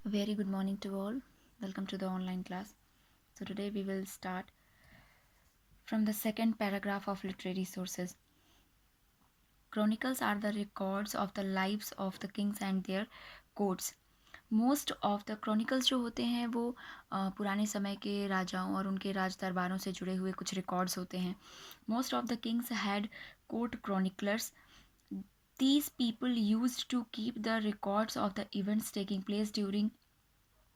A very good morning to all. Welcome to the online class. So, today we will start from the second paragraph of literary sources. Chronicles are the records of the lives of the kings and their courts. Most of the chronicles जो होते हैं वो पुराने समय के राजाओं और उनके राज दरबारों से जुड़े हुए कुछ रिकॉर्ड्स होते हैं. Most of the Kings had court chroniclers. These people used to keep the records of the events taking place during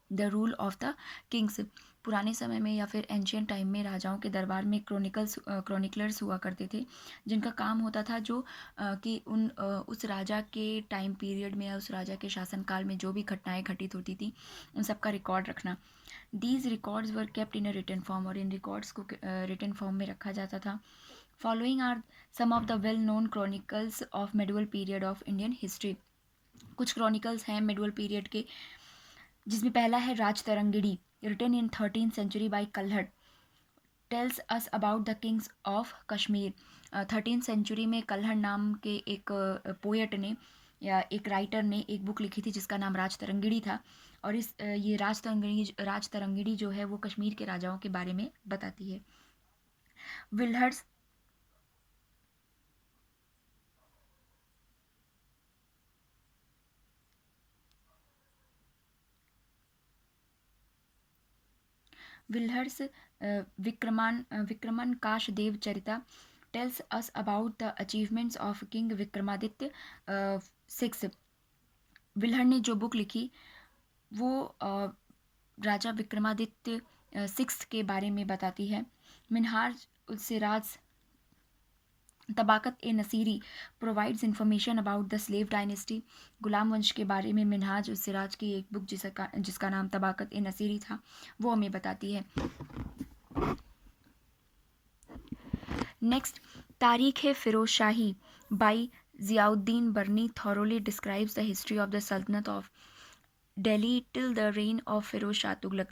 the rule of the Kings. पुराने समय में या फिर एंशियंट टाइम में राजाओं के दरबार में क्रॉनिकलर्स हुआ करते थे जिनका काम होता था जो कि उस राजा के टाइम पीरियड में या उस राजा के शासनकाल में जो भी घटनाएं घटित होती थी उन सब का रिकॉर्ड रखना. These records were kept in a written form, और इन रिकॉर्ड्स को रिटन फॉर्म में रखा जाता था. Following are some of the well known chronicles of medieval period of Indian history. कुछ क्रॉनिकल्स हैं मेडुअल पीरियड के जिसमें पहला है Raj Tarangini, written in 13th century by Kalhana. Tells us about the kings of Kashmir. 13th century में कल्हड़ नाम के एक पोएट ने या एक राइटर ने एक बुक लिखी थी जिसका नाम राज तरंगिणी था. और ये राज तरंगिणी जो है वो कश्मीर के राजाओं के बारे में बताती है. विल्हर्स विल्हर्स विक्रमन काश देव चरिता tells us about the achievements of King Vikramaditya 6. विल्हड़ ने जो बुक लिखी वो राजा विक्रमादित्य 6 के बारे में बताती है. Minhaj Siraj Tabaqat e Nasiri provides information about the slave dynasty. गुलाम वंश के बारे में मिनहाज सिराज की एक बुक जिसका नाम तबाकत ए नसीरी था वो हमें बताती है. Next, Tarikh Firoz Shahi by Ziauddin Barani thoroughly describes the history of the sultanate of Delhi till the reign of Firoz Shah Tughlaq.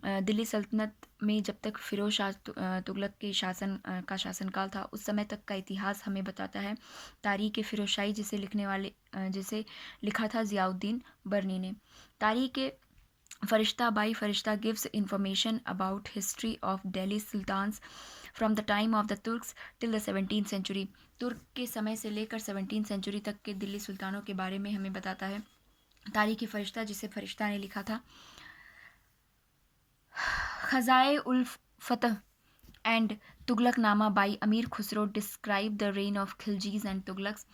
Delhi सल्तनत में जब तक फ़िरोज़ शाह तुगलक के शासनकाल था उस समय तक का इतिहास हमें बताता है तारीख फ़िरोज़ शाही जिसे लिखा था ज़ियाउद्दीन बर्नी ने. तारीख Firishta by Firishta gives information about history of Delhi sultans from the time of the Turks till the 17th century. तुर्क के समय से लेकर 17th century तक के दिल्ली सुल्तानों के बारे में हमें बताता है. तारीख फरिश्ता जिसे फरिश्ता ने लिखा था. खजाए उल फतह and Tughlaqnama by Amir Khusro describe the reign of Khiljis and Tughlaqs.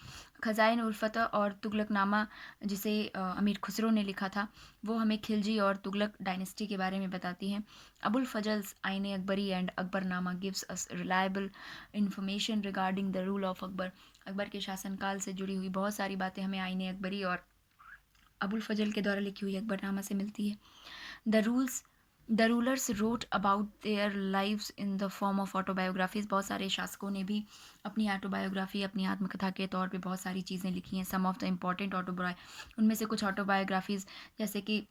Khazain ul Futuh और तुगलकनामा जिसे अमीर खुसरो ने लिखा था वो हमें खिलजी और तुगलक डायनेस्टी के बारे में बताती हैं. अबुल फजल्स आइन Akbari and Akbarnama gives us reliable information regarding the rule of Akbar. Akbar के शासनकाल से जुड़ी हुई बहुत सारी बातें हमें आइन अकबरी और अबुल फजल के द्वारा लिखी हुई अकबरनामा से मिलती है. The rulers wrote about their lives in the form of autobiographies. बहुत सारे शासकों ने भी अपनी ऑटोबायोग्राफी अपनी आत्मकथा के तौर पे बहुत सारी चीज़ें लिखी हैं. सम ऑफ द इम्पॉर्टेंट उनमें से कुछ ऑटोबायोग्राफीज जैसे कि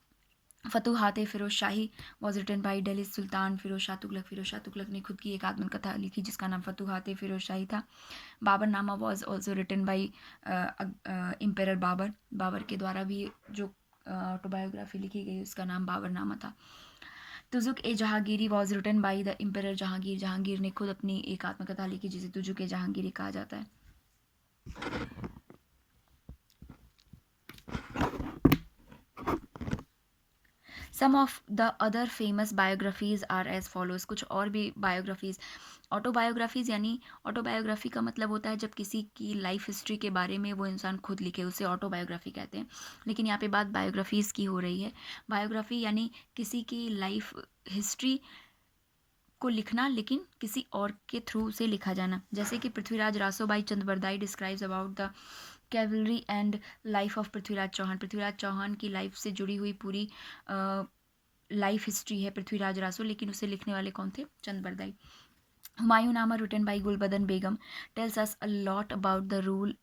फतूहात फ़िरोज़ शाही वॉज रिटन बाई दिल्ली सुल्तान फ़िरोज़ शाह तुगलक. फ़िरोज़ शाह तुगलक ने खुद की एक आत्मकथा लिखी जिसका नाम फतूहात फ़िरोज़ शाही था. Baburnama was also written by emperor Babur के द्वारा भी जो ऑटोबायोग्राफी लिखी गई उसका नाम बाबरनामा था. Tuzuk e Jahangiri was written by the emperor Jahangir. Jahangir ने खुद अपनी एक आत्मकथा लिखी जिसे तुजुक ए जहांगीरी कहा जाता है. Some of the other famous biographies are as follows. कुछ और भी बायोग्राफीज़. ऑटोबायोग्राफीज़ यानी ऑटोबायोग्राफी का मतलब होता है जब किसी की लाइफ हिस्ट्री के बारे में वो इंसान खुद लिखे उसे ऑटोबायोग्राफी कहते हैं. लेकिन यहाँ पे बात बायोग्राफीज़ की हो रही है. बायोग्राफी यानी किसी की लाइफ हिस्ट्री को लिखना लेकिन किसी और के थ्रू से लिखा जाना. जैसे कि Prithviraj Raso by Chandbardai describes about the cavalry and life of Prithviraj Chauhan. Prithviraj Chauhan की लाइफ से जुड़ी हुई पूरी लाइफ हिस्ट्री है पृथ्वीराज रासो, लेकिन उसे लिखने वाले कौन थे? Chandbardai. Humayun Nama written by Gulbadan Begum tells us a lot about the rule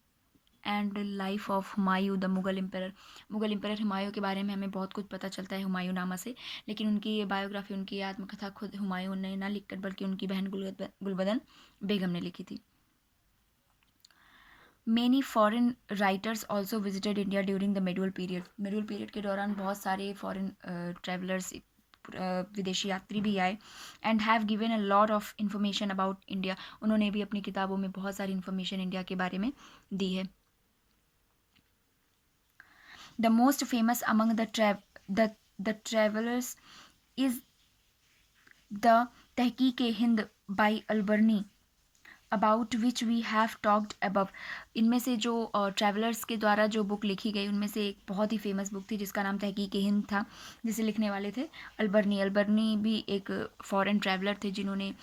and life of Humayun the Mughal emperor. Mughal emperor Humayun के बारे में हमें बहुत कुछ पता चलता है हुमायूं नामा से, लेकिन उनकी ये बायोग्राफी उनकी आत्मकथा खुद हुमायूं ने ना लिखकर बल्कि उनकी बहन गुलबदन बेगम ने लिखी थी. Many foreign writers also visited India during the medieval period. medieval period के दौरान बहुत सारे foreign travelers, विदेशी यात्री भी आए and have given a lot of information about India. उन्होंने भी अपनी किताबों में बहुत सारी इंफॉर्मेशन इंडिया के बारे में दी है. The most famous among the travellers is the Tahqiq Hind by Alberuni about which we have talked above. इनमें से जो ट्रैवलर्स के द्वारा जो बुक लिखी गई उनमें से एक बहुत ही फेमस बुक थी जिसका नाम तहकीक हिंद था, जिसे लिखने वाले थे अलबर्नी. अलबर्नी भी एक फॉरेन ट्रैवलर थे जिन्होंने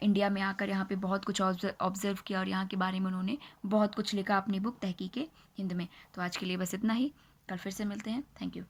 इंडिया में आकर यहाँ पे बहुत कुछ ऑब्जर्व किया और यहाँ के बारे में उन्होंने बहुत कुछ लिखा अपनी बुक तहकीक हिंद में. तो आज के लिए बस इतना ही. कल फिर से मिलते हैं. Thank you.